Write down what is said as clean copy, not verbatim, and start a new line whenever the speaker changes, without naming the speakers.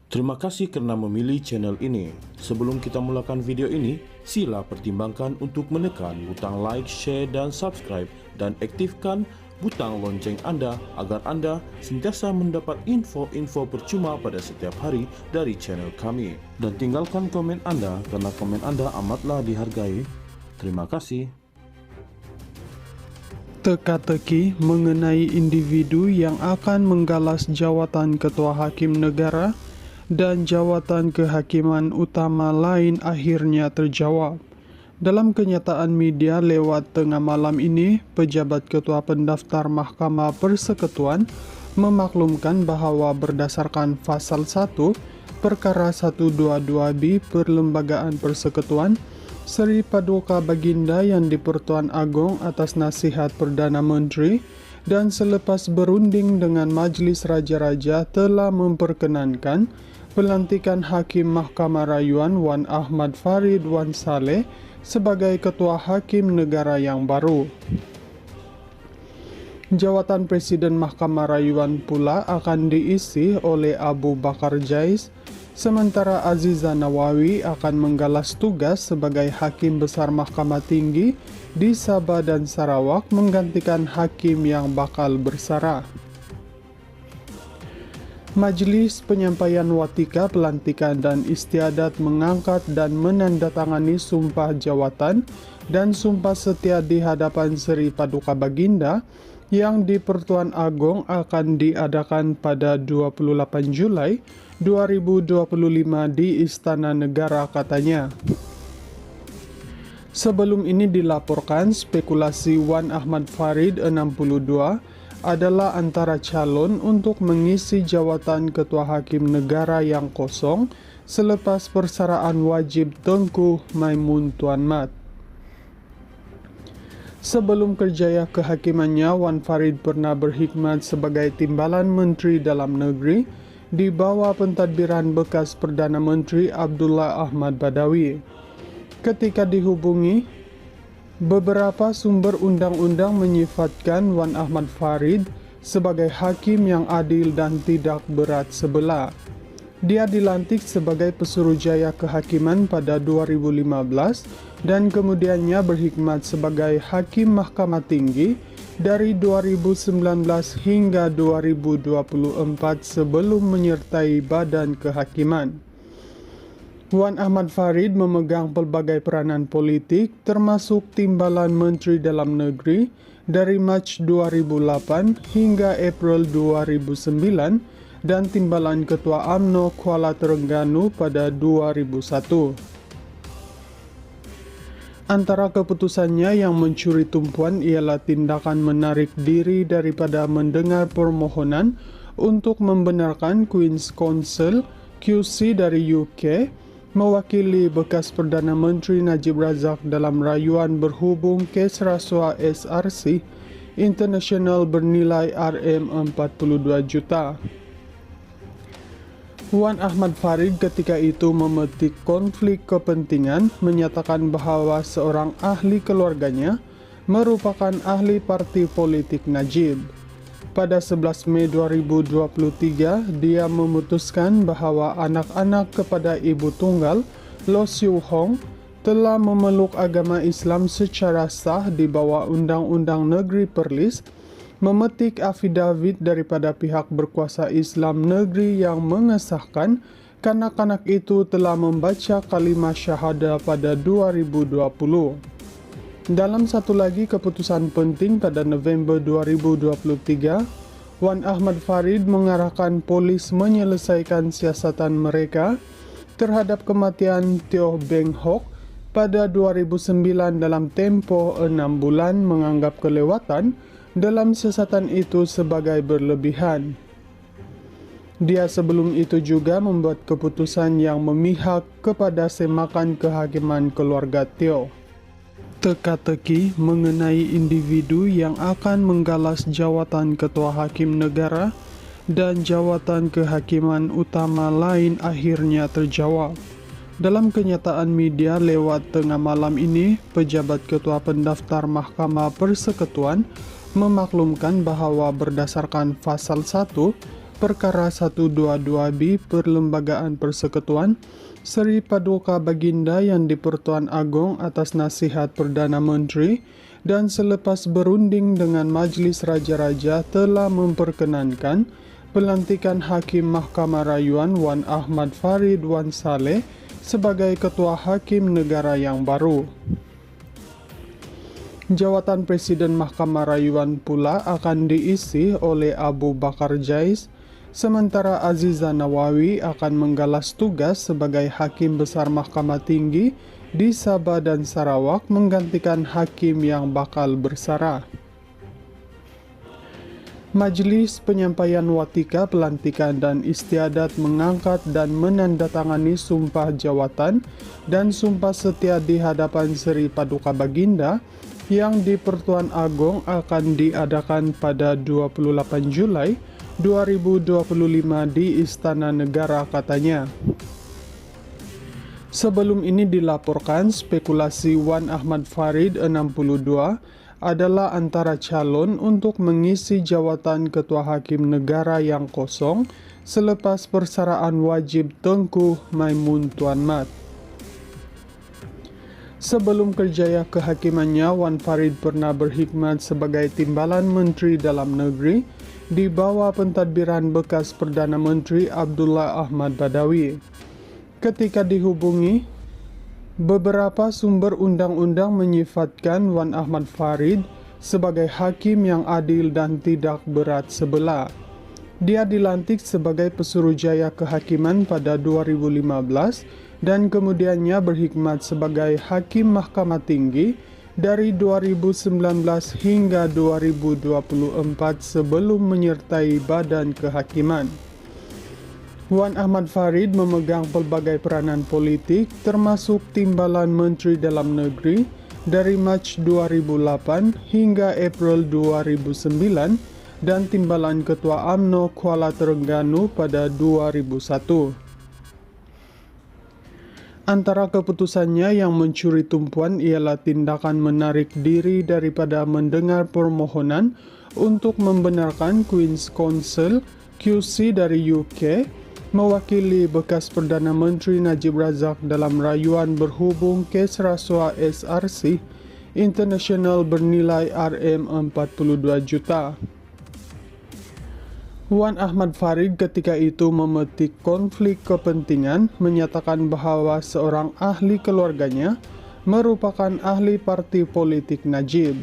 Terima kasih karena memilih channel ini. Sebelum kita mulakan video ini, sila pertimbangkan untuk menekan butang like, share, dan subscribe, dan aktifkan butang lonceng Anda agar Anda sentiasa mendapat info-info percuma pada setiap hari dari channel kami. Dan tinggalkan komen Anda karena komen Anda amatlah dihargai. Terima kasih.
Teka-teki mengenai individu yang akan menggalas jawatan Ketua Hakim Negara dan jawatan kehakiman utama lain akhirnya terjawab. Dalam kenyataan media lewat tengah malam ini, pejabat Ketua Pendaftar Mahkamah Persekutuan memaklumkan bahwa berdasarkan Pasal 1 Perkara 122B Perlembagaan Persekutuan, Sri Paduka Baginda yang di-Pertuan Agong atas nasihat Perdana Menteri dan selepas berunding dengan Majlis Raja-Raja telah memperkenankan pelantikan Hakim Mahkamah Rayuan Wan Ahmad Farid Wan Saleh sebagai Ketua Hakim Negara yang baru. Jawatan Presiden Mahkamah Rayuan pula akan diisi oleh Abu Bakar Jais, sementara Aziza Nawawi akan menggalas tugas sebagai Hakim Besar Mahkamah Tinggi di Sabah dan Sarawak menggantikan hakim yang bakal bersara. Majelis Penyampaian Watika Pelantikan dan Istiadat mengangkat dan menandatangani sumpah jawatan dan sumpah setia di hadapan Sri Paduka Baginda yang di Pertuan Agong akan diadakan pada 28 Julai 2025 di Istana Negara, katanya. Sebelum ini dilaporkan spekulasi Wan Ahmad Farid 62 adalah antara calon untuk mengisi jawatan Ketua Hakim Negara yang kosong selepas persaraan wajib Tengku Maimun Tuan Mat. Sebelum kerjaya kehakimannya, Wan Farid pernah berkhidmat sebagai Timbalan Menteri Dalam Negeri di bawah pentadbiran bekas Perdana Menteri Abdullah Ahmad Badawi. Ketika dihubungi, beberapa sumber undang-undang menyifatkan Wan Ahmad Farid sebagai hakim yang adil dan tidak berat sebelah. Dia dilantik sebagai Pesuruhjaya Kehakiman pada 2015 dan kemudiannya berkhidmat sebagai Hakim Mahkamah Tinggi dari 2019 hingga 2024 sebelum menyertai Badan Kehakiman. Wan Ahmad Farid memegang pelbagai peranan politik termasuk Timbalan Menteri Dalam Negeri dari Mac 2008 hingga April 2009 dan Timbalan Ketua UMNO Kuala Terengganu pada 2001. Antara keputusannya yang mencuri tumpuan ialah tindakan menarik diri daripada mendengar permohonan untuk membenarkan Queen's Counsel QC dari UK mewakili bekas Perdana Menteri Najib Razak dalam rayuan berhubung kes rasuah SRC International bernilai RM42 juta. Wan Ahmad Farid ketika itu memetik konflik kepentingan, menyatakan bahwa seorang ahli keluarganya merupakan ahli parti politik Najib. Pada 11 Mei 2023, dia memutuskan bahwa anak-anak kepada ibu tunggal, Lo Siu Hong, telah memeluk agama Islam secara sah di bawah Undang-Undang Negeri Perlis, memetik afidavit daripada pihak berkuasa Islam negeri yang mengesahkan kanak-kanak itu telah membaca kalimah syahadah pada 2020. Dalam satu lagi keputusan penting pada November 2023, Wan Ahmad Farid mengarahkan polis menyelesaikan siasatan mereka terhadap kematian Teo Beng Hok pada 2009 dalam tempoh 6 bulan, menganggap kelewatan dalam siasatan itu sebagai berlebihan. Dia sebelum itu juga membuat keputusan yang memihak kepada semakan kehakiman keluarga Teo. Teka-teki mengenai individu yang akan menggalas jawatan Ketua Hakim Negara dan jawatan kehakiman utama lain akhirnya terjawab. Dalam kenyataan media lewat tengah malam ini, pejabat Ketua Pendaftar Mahkamah Persekutuan memaklumkan bahwa berdasarkan Pasal 1 Perkara 122B Perlembagaan Persekutuan Sri Paduka Baginda yang di-Pertuan Agong atas nasihat Perdana Menteri dan selepas berunding dengan Majlis Raja-Raja telah memperkenankan pelantikan Hakim Mahkamah Rayuan Wan Ahmad Farid Wan Saleh sebagai Ketua Hakim Negara yang baru. Jawatan Presiden Mahkamah Rayuan pula akan diisi oleh Abu Bakar Jais, sementara Aziza Nawawi akan menggalas tugas sebagai Hakim Besar Mahkamah Tinggi di Sabah dan Sarawak menggantikan hakim yang bakal bersara. Majlis Penyampaian Watika Pelantikan dan Istiadat mengangkat dan menandatangani sumpah jawatan dan sumpah setia di hadapan Sri Paduka Baginda yang di Pertuan Agong akan diadakan pada 28 Julai 2025 di Istana Negara katanya. Sebelum ini dilaporkan spekulasi Wan Ahmad Farid 62 adalah antara calon untuk mengisi jawatan Ketua Hakim Negara yang kosong selepas persaraan wajib Tengku Maimun Tuan Mat. Sebelum kerjaya kehakimannya, Wan Farid pernah berkhidmat sebagai Timbalan Menteri Dalam Negeri di bawah pentadbiran bekas Perdana Menteri Abdullah Ahmad Badawi. Ketika dihubungi, beberapa sumber undang-undang menyifatkan Wan Ahmad Farid sebagai hakim yang adil dan tidak berat sebelah. Dia dilantik sebagai Pesuruhjaya Kehakiman pada 2015 dan kemudiannya berkhidmat sebagai Hakim Mahkamah Tinggi dari 2019 hingga 2024 sebelum menyertai Badan Kehakiman. Wan Ahmad Farid memegang pelbagai peranan politik termasuk Timbalan Menteri Dalam Negeri dari Mac 2008 hingga April 2009 dan Timbalan Ketua UMNO Kuala Terengganu pada 2001. Antara keputusannya yang mencuri tumpuan ialah tindakan menarik diri daripada mendengar permohonan untuk membenarkan Queen's Counsel QC dari UK mewakili bekas Perdana Menteri Najib Razak dalam rayuan berhubung kes rasuah SRC International bernilai RM42 juta. Wan Ahmad Farid ketika itu memetik konflik kepentingan, menyatakan bahwa seorang ahli keluarganya merupakan ahli parti politik Najib.